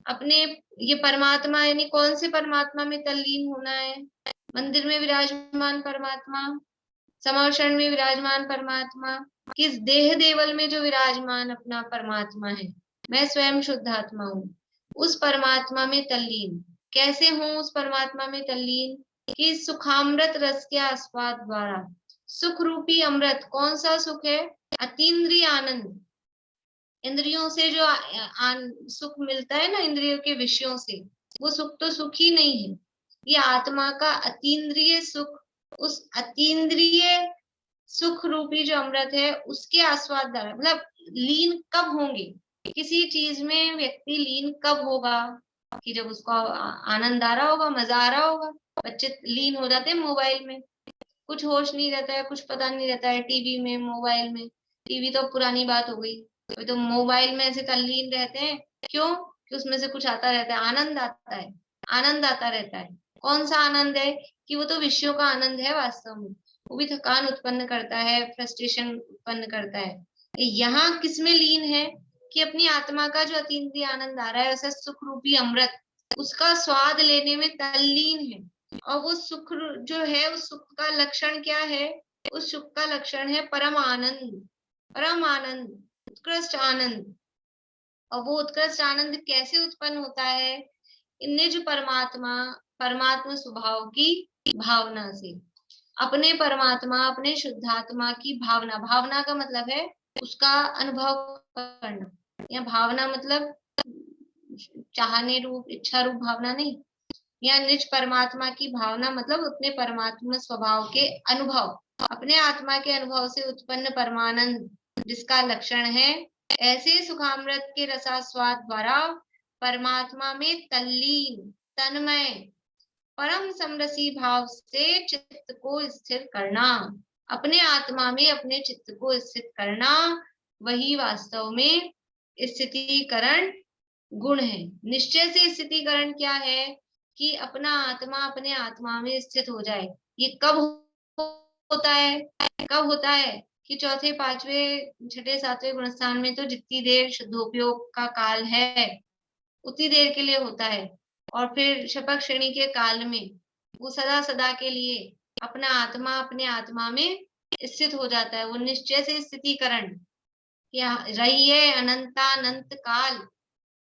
A: अपने ये परमात्मा यानी कौन से परमात्मा में तल्लीन होना है? मंदिर में विराजमान परमात्मा, समावरण में विराजमान परमात्मा, किस देह देवल में जो विराजमान अपना परमात्मा है, मैं स्वयं शुद्ध आत्मा हूँ, उस परमात्मा में तल्लीन। कैसे हूँ उस परमात्मा में तल्लीन? कि सुखामृत रस के आस्वाद द्वारा। सुख रूपी अमृत, कौन सा सुख है? अतीन्द्रिय आनंद, इंद्रियों से जो सुख मिलता है ना, इंद्रियों के विषयों से, वो सुख तो सुख ही नहीं है। ये आत्मा का अतीन्द्रिय सुख, उस अतीन्द्रिय सुख रूपी जो अमृत है उसके आस्वाद द्वारा, मतलब लीन कब होंगे किसी चीज में, व्यक्ति लीन कब होगा? कि जब उसको आनंद आ रहा होगा, मजा आ रहा होगा। बच्चे लीन हो जाते हैं मोबाइल में, कुछ होश नहीं रहता है, कुछ पता नहीं रहता है, टीवी में, मोबाइल में। टीवी तो पुरानी बात हो गई, तो मोबाइल में ऐसे तल्लीन रहते हैं। क्यों? कि उसमें से कुछ आता रहता है, आनंद आता है, आनंद आता रहता है। कौन सा आनंद है? कि वो तो विषयों का आनंद है वास्तव में। वो भी थकान उत्पन्न करता है, फ्रस्ट्रेशन उत्पन्न करता है। यहाँ किसमें लीन है? कि अपनी आत्मा का जो अतीन्द्रिय आनंद आ रहा है, ऐसा सुख रूपी अमृत, उसका स्वाद लेने में तल्लीन है। और वो सुख जो है, उस सुख का लक्षण क्या है? उस सुख का लक्षण है परम आनंद, परम आनंद, उत्कृष्ट आनंद। और वो उत्कृष्ट आनंद कैसे उत्पन्न होता है? निज परमात्मा, परमात्मा स्वभाव की भावना से। अपने परमात्मा, अपने शुद्धात्मा की भावना, भावना का मतलब है उसका अनुभव करना, या भावना मतलब चाहने रूप, इच्छा रूप भावना नहीं। या निज परमात्मा की भावना मतलब अपने परमात्मा स्वभाव के अनुभव, अपने आत्मा के अनुभव से उत्पन्न परमानंद, जिसका लक्षण है ऐसे सुखामृत के रसास्वाद द्वारा परमात्मा में तल्लीन, तन्मय, परम समरसी भाव से चित्त को स्थिर करना, अपने आत्मा में अपने चित्त को स्थित करना, वही वास्तव में स्थितीकरण गुण है। निश्चय से स्थितीकरण क्या है? कि अपना आत्मा अपने आत्मा में स्थित हो जाए। ये कब होता है? कब होता है? कि चौथे, पांचवें, छठे, सातवें गुणस्थान में तो जितनी देर शुद्धोपयोग का काल है उतनी देर के लिए होता है, और फिर शपथ श्रेणी के काल में वो सदा सदा के लिए अपना आत्मा अपने आत्मा में स्थित हो जाता है। वो निश्चय से स्थितीकरण या रहिए अनंतानंत काल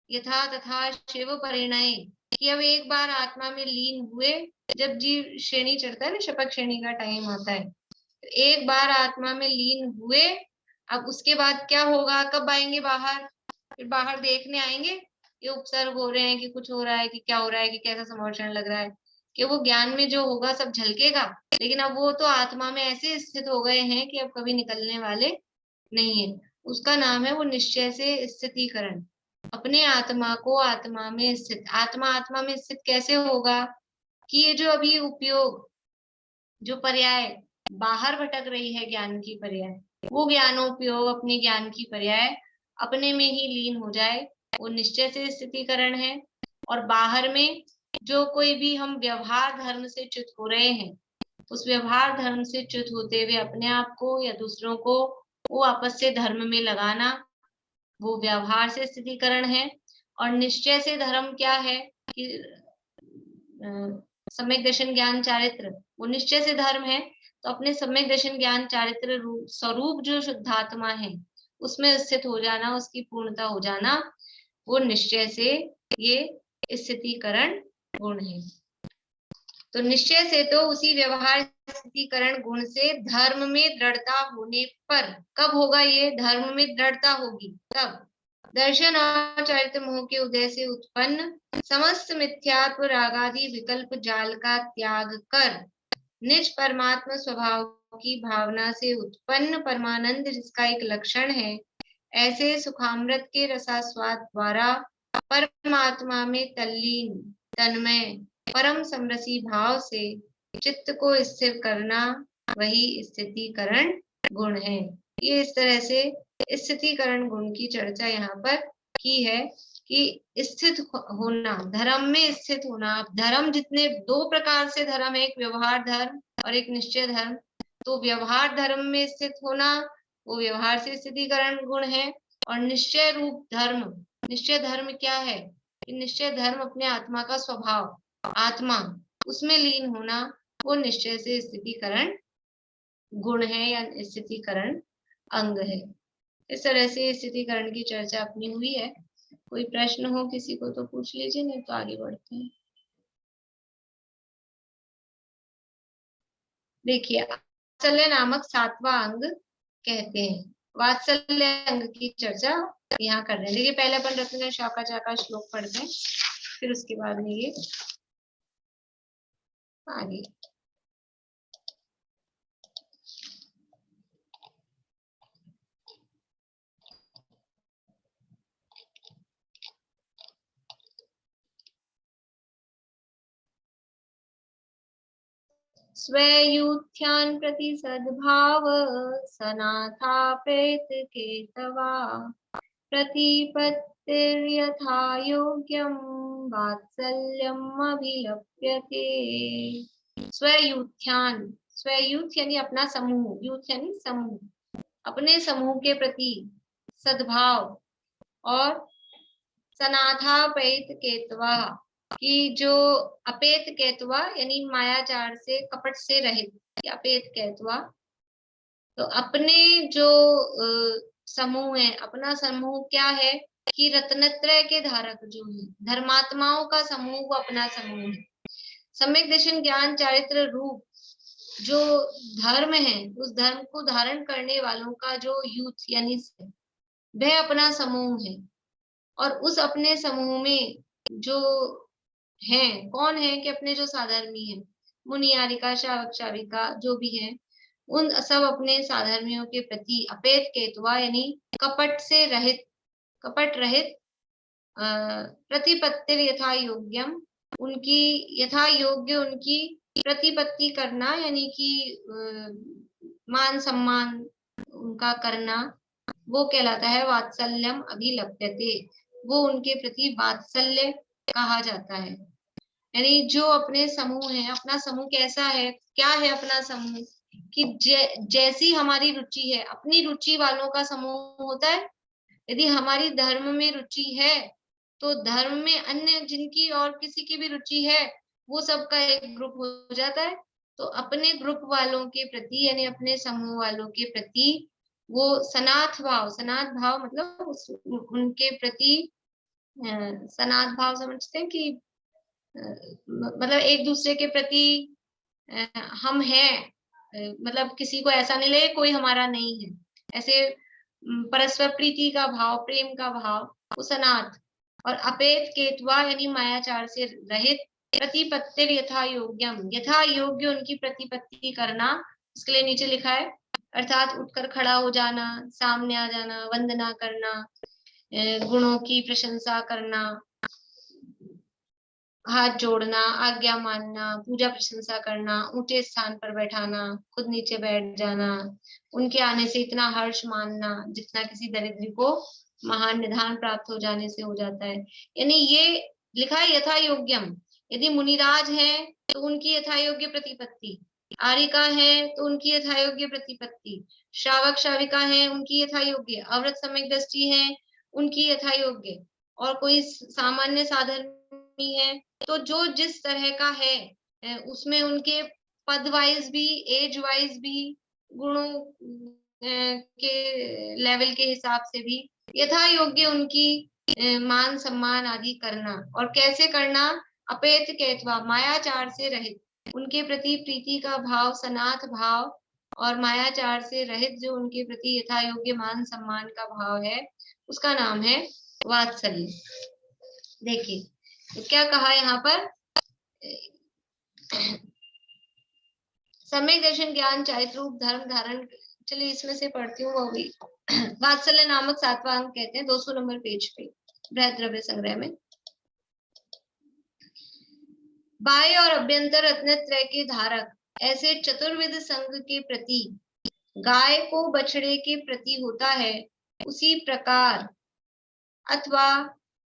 A: यथा तथा शिव परिणय, कि अब एक बार आत्मा में लीन हुए, जब जीव श्रेणी चढ़ता है ना, शपथ श्रेणी का टाइम आता है, एक बार आत्मा में लीन हुए, अब उसके बाद क्या होगा? कब आएंगे बाहर? फिर बाहर देखने आएंगे, ये उपसर्ग हो रहे हैं कि कुछ हो रहा है, कि क्या हो रहा है, कि कैसा समोचन लग रहा है, कि वो ज्ञान में जो होगा सब झलकेगा। लेकिन अब वो तो आत्मा में ऐसे स्थित हो गए हैं कि अब कभी निकलने वाले नहीं है। उसका नाम है वो निश्चय से स्थितीकरण। अपने आत्मा को आत्मा में स्थित, आत्मा आत्मा में स्थित कैसे होगा? कि ये जो अभी उपयोग, जो पर्याय बाहर भटक रही है ज्ञान की पर्याय, वो ज्ञानोपयोग अपनी ज्ञान की पर्याय अपने में ही लीन हो जाए, वो निश्चय से स्थितीकरण है। और बाहर में जो कोई भी हम व्यवहार धर्म से च्युत हो रहे हैं, उस व्यवहार धर्म से च्युत होते हुए अपने आप को या दूसरों को वो आपस से धर्म में लगाना, वो व्यवहार से स्थितीकरण है। और निश्चय से धर्म क्या है? कि सम्यक दर्शन ज्ञान चारित्र, वो निश्चय से धर्म है। तो अपने सम्यक दर्शन ज्ञान चारित्र स्वरूप जो शुद्धात्मा है उसमें स्थित हो जाना, उसकी पूर्णता हो जाना, वो निश्चय से ये स्थितीकरण गुण है। तो निश्चय से तो उसी व्यवहार स्थितीकरण गुण से धर्म में दृढ़ता होने पर, कब होगा ये? धर्म में दृढ़ता होगी तब दर्शन और चरित्र मोह के उदय से उत्पन्न समस्त मिथ्यात्व रागादि विकल्प जाल का त्याग कर निज परमात्मा स्वभाव की भावना से उत्पन्न परमानंद, जिसका एक लक्षण है, ऐसे सुखामृत के रसास्वाद द्वारा परमात्मा में तल्लीन, तन्मय, परम समरसी भाव से चित्त को स्थिर करना, वही स्थितीकरण गुण है। ये इस तरह से स्थितीकरण गुण की चर्चा यहाँ पर की है कि स्थित होना, धर्म में स्थित होना। धर्म जितने, दो प्रकार से धर्म है, एक व्यवहार धर्म और एक निश्चय धर्म। तो व्यवहार धर्म में स्थित होना वो व्यवहार से स्थितीकरण गुण है। और निश्चय रूप धर्म, निश्चय धर्म क्या है? कि निश्चय धर्म अपने आत्मा का स्वभाव, आत्मा, उसमें लीन होना, वो निश्चय से स्थितीकरण गुण है या स्थितीकरण अंग है। इस तरह से स्थितीकरण की चर्चा अपनी हुई है। कोई प्रश्न हो किसी को तो पूछ लीजिए, नहीं तो आगे बढ़ते हैं। देखिए, वात्सल्य नामक 7वां अंग कहते हैं, वात्सल्य अंग की चर्चा यहाँ कर रहे हैं। देखिए, पहले अपन रत्न शाखा का श्लोक पढ़ते हैं, फिर उसके बाद में ये आगे। स्वेयुथ्यान प्रति सद्भाव सनाथा प्रेत केतवा प्रतिपत्तिर्यथा योग्यम वात्सल्यम अभिलप्यते। स्वयूथ्यान, स्वयूथ यानी अपना समूह, यूथ यानी समूह, अपने समूह के प्रति सद्भाव, और सनाथा पेत केतवा, कि जो अपेत केतवा यानी मायाचार से, कपट से रहित, अपेत केतवा। तो अपने जो समूह है, अपना समूह क्या है? कि रत्नत्रय के धारक जो है, धर्मात्माओं का समूह, वो अपना समूह है। सम्यक दर्शन ज्ञान चारित्र रूप जो धर्म है, उस धर्म को धारण करने वालों का जो यूथ यानी वह अपना समूह है। और उस अपने समूह में जो है, कौन है? कि अपने जो साधर्मी है, मुनियारिका, शावक शाविका जो भी है, उन सब अपने साधर्मियों के प्रति अपेत केतवा यानी कपट से रहित, कपट रहित प्रतिपत्तिर यथा योग्यम, उनकी यथा योग्य उनकी प्रतिपत्ति करना, यानी कि मान सम्मान उनका करना, वो कहलाता है वात्सल्यम अभिलप्यते, वो उनके प्रति वात्सल्य कहा जाता है। यानी जो अपने समूह है, अपना समूह कैसा है, क्या है अपना समूह, कि जैसी हमारी रुचि है, अपनी रुचि वालों का समूह होता है। यदि हमारी धर्म में रुचि है तो धर्म में अन्य जिनकी और किसी की भी रुचि है, वो सबका एक ग्रुप हो जाता है। तो अपने ग्रुप वालों के प्रति, यानी अपने समूह वालों के प्रति वो सनाथ भाव मतलब उनके प्रति सनाथ भाव समझते हैं कि मतलब एक दूसरे के प्रति हम हैं, मतलब किसी को ऐसा नहीं लगे कोई हमारा नहीं है, ऐसे परस्पर प्रीति का भाव, प्रेम का भाव, वो सनाथ। और अपेत केतवा यानी मायाचार से रहित, प्रतिपत्तिर यथा योग्यम, यथा योग्य उनकी प्रतिपत्ति करना, इसके लिए नीचे लिखा है अर्थात उठकर खड़ा हो जाना, सामने आ जाना, वंदना करना, गुणों की प्रशंसा करना, हाथ जोड़ना, आज्ञा मानना, पूजा प्रशंसा करना, ऊंचे स्थान पर बैठाना, खुद नीचे बैठ जाना, उनके आने से इतना हर्ष मानना जितना किसी दरिद्र को महान निधान प्राप्त हो जाने से हो जाता है। यानी ये लिखा है यथा योग्यम, यदि मुनिराज है तो उनकी यथा योग्य प्रतिपत्ति, आरिका है तो उनकी यथा योग्य प्रतिपत्ति, श्रावक श्राविका है उनकी यथा योग्य, अव्रत सम्यक दृष्टि है उनकी यथा योग्य, और कोई सामान्य साधर्मी है तो जो जिस तरह का है उसमें उनके पद वाइज भी, एज वाइज भी, गुणों के लेवल के हिसाब से भी यथा योग्य उनकी मान सम्मान आदि करना। और कैसे करना, अपेत केतवा मायाचार से रहित, उनके प्रति प्रीति का भाव, सनाथ भाव और मायाचार से रहित जो उनके प्रति यथा योग्य मान सम्मान का भाव है, उसका नाम है वात्सल्य। देखिए तो क्या कहा यहाँ पर, सम्यक दर्शन ज्ञान चारित्र रूप धर्म धारण, चलिए इसमें से पढ़ती हूँ वो भी। वात्सल्य नामक 7वां अंक कहते हैं, 200 नंबर पेज पे बृहद द्रव्य संग्रह में। बाह्य और अभ्यंतर रत्नत्रय के धारक ऐसे चतुर्विध संघ के प्रति गाय को बछड़े के प्रति होता है, उसी प्रकार अथवा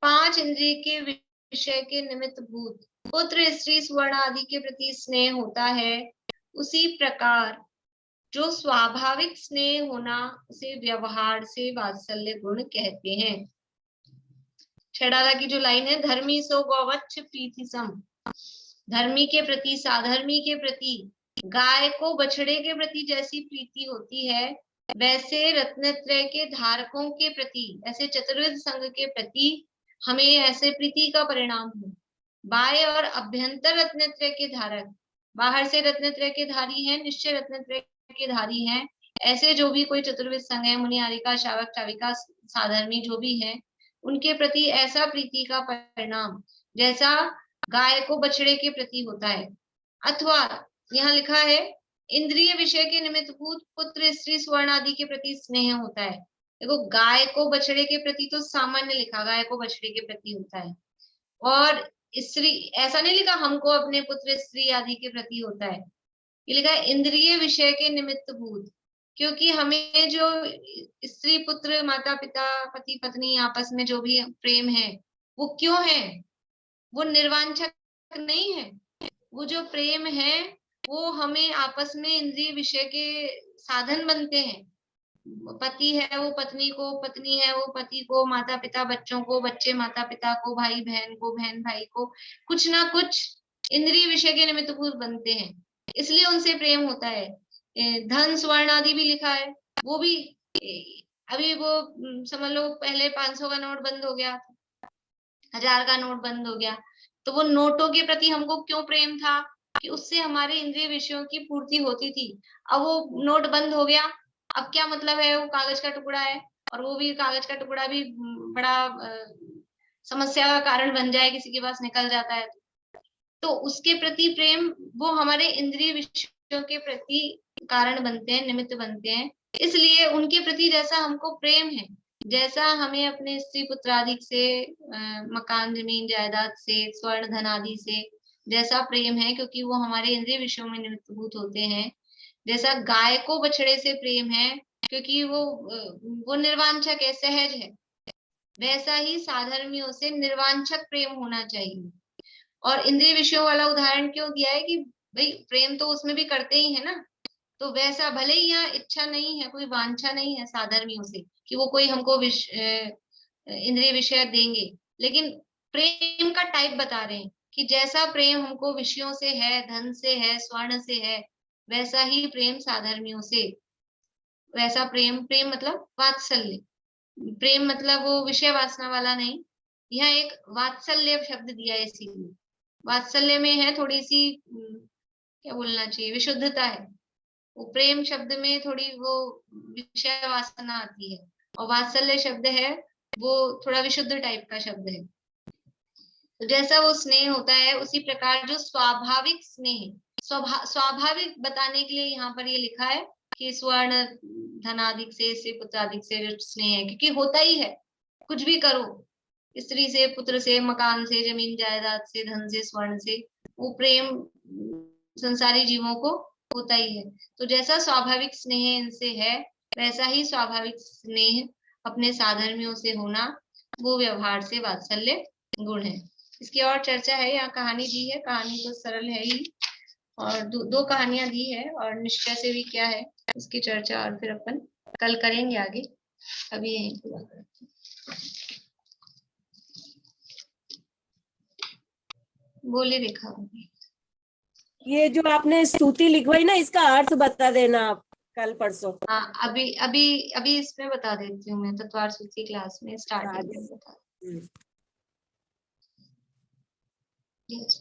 A: 5 इंद्रिय के विषय के निमित्त भूत पुत्र स्त्री स्वर्ण आदि के प्रति स्नेह होता है, उसी प्रकार जो स्वाभाविक स्नेह होना उसे व्यवहार से वात्सल्य गुण कहते हैं। 6 की जो लाइन है, धर्मी सो गौवच्छ प्रीति सम, धर्मी के प्रति, साधर्मी के प्रति, गाय को बछड़े के प्रति जैसी प्रीति होती है, वैसे रत्नत्रय के धारकों के प्रति, ऐसे चतुर्विध संघ के प्रति हमें ऐसे प्रीति का परिणाम हो। बाह्य और अभ्यंतर रत्नत्रय के धारक, बाहर से रत्नत्रय के धारी हैं, निश्चय रत्नत्रय के धारी हैं, ऐसे जो भी कोई चतुर्विध संघ है, मुनि आरिका श्रावक श्राविका साधर्मी जो भी है, उनके प्रति ऐसा प्रीति का परिणाम जैसा गाय को बछड़े के प्रति होता है। अथवा यहाँ लिखा है इंद्रिय विषय के निमित्त भूत पुत्र स्त्री स्वर्ण आदि के प्रति स्नेह होता है। देखो गाय को बछड़े के प्रति तो सामान्य लिखा, गाय को बछड़े के प्रति होता है, और स्त्री ऐसा नहीं लिखा हमको अपने पुत्र स्त्री आदि के प्रति होता है, ये लिखा है इंद्रिय विषय के निमित्त भूत, क्योंकि हमें जो स्त्री पुत्र माता पिता पति पत्नी आपस में जो भी प्रेम है वो क्यों है, वो निर्वांछक नहीं है, वो जो प्रेम है वो हमें आपस में इंद्रिय विषय के साधन बनते हैं। पति है वो पत्नी को, पत्नी है वो पति को, माता पिता बच्चों को, बच्चे माता पिता को, भाई बहन को, बहन भाई को, कुछ ना कुछ इंद्रिय विषय के निमित्त भूत बनते हैं, इसलिए उनसे प्रेम होता है। धन स्वर्ण आदि भी लिखा है, वो भी अभी वो समझ लो पहले 500 का नोट बंद हो गया, 1000 का नोट बंद हो गया, तो वो नोटों के प्रति हमको क्यों प्रेम था कि उससे हमारे इंद्रिय विषयों की पूर्ति होती थी। अब वो नोट बंद हो गया, अब क्या मतलब है, वो कागज का टुकड़ा है, और वो भी कागज का टुकड़ा भी बड़ा समस्या का कारण बन जाए, किसी के पास निकल जाता है तो उसके प्रति प्रेम वो हमारे इंद्रिय विषयों के प्रति कारण बनते हैं, निमित्त बनते हैं, इसलिए उनके प्रति जैसा हमको प्रेम है जैसा हमें अपने स्त्री पुत्रादिक से, मकान जमीन जायदाद से, स्वर्ण धन आदि से जैसा प्रेम है, क्योंकि वो हमारे इंद्रिय विषयों में निमित्तभूत होते हैं। जैसा गाय को बछड़े से प्रेम है, क्योंकि वो निर्वांछक है, सहज है, वैसा ही साधर्मियों से निर्वांछक प्रेम होना चाहिए। और इंद्रिय विषयों वाला उदाहरण क्यों दिया है कि भाई प्रेम तो उसमें भी करते ही है ना, तो वैसा भले ही यहाँ इच्छा नहीं है, कोई वांछा नहीं है साधर्मियों से कि वो कोई हमको इंद्रिय विषय देंगे, लेकिन प्रेम का टाइप बता रहे हैं कि जैसा प्रेम हमको विषयों से है, धन से है, स्वर्ण से है, वैसा ही प्रेम साधर्मियों से, वैसा प्रेम, प्रेम मतलब वात्सल्य, प्रेम मतलब वो विषय वासना वाला नहीं। यहाँ एक वात्सल्य शब्द दिया है, इसीलिए वात्सल्य में है थोड़ी सी क्या बोलना चाहिए, विशुद्धता है। वो प्रेम शब्द में थोड़ी वो विषय वासना आती है, और वात्सल्य शब्द है वो थोड़ा विशुद्ध टाइप का शब्द है। तो जैसा वो स्नेह होता है, उसी प्रकार जो स्वाभाविक स्नेह, स्वाभाविक बताने के लिए यहाँ पर ये लिखा है कि स्वर्ण धनादिक से पुत्रादिक से जो स्नेह है, क्योंकि होता ही है, कुछ भी करो, स्त्री से, पुत्र से, मकान से, जमीन जायदाद से, धन से, स्वर्ण से, वो प्रेम संसारी जीवों को होता ही है। तो जैसा स्वाभाविक स्नेह इनसे है, वैसा ही स्वाभाविक स्नेह अपने साधर्मियों से होना, वो व्यवहार से वात्सल्य गुण है। इसकी और चर्चा है, यहाँ कहानी दी है, कहानी तो सरल है ही, और दो कहानियां दी है, और निश्चय से भी क्या है इसकी चर्चा और फिर अपन कल करेंगे आगे। अभी यहीं पूरा करते हैं। बोलिए रेखा।
B: ये जो आपने स्तुति लिखवाई ना, इसका अर्थ बता देना आप कल परसों।
A: हाँ, अभी अभी अभी इसमें बता देती हूँ मैं, तत्वार सूची क्लास में स्टार्टिंग में बता।
B: हम्म।
A: Yes.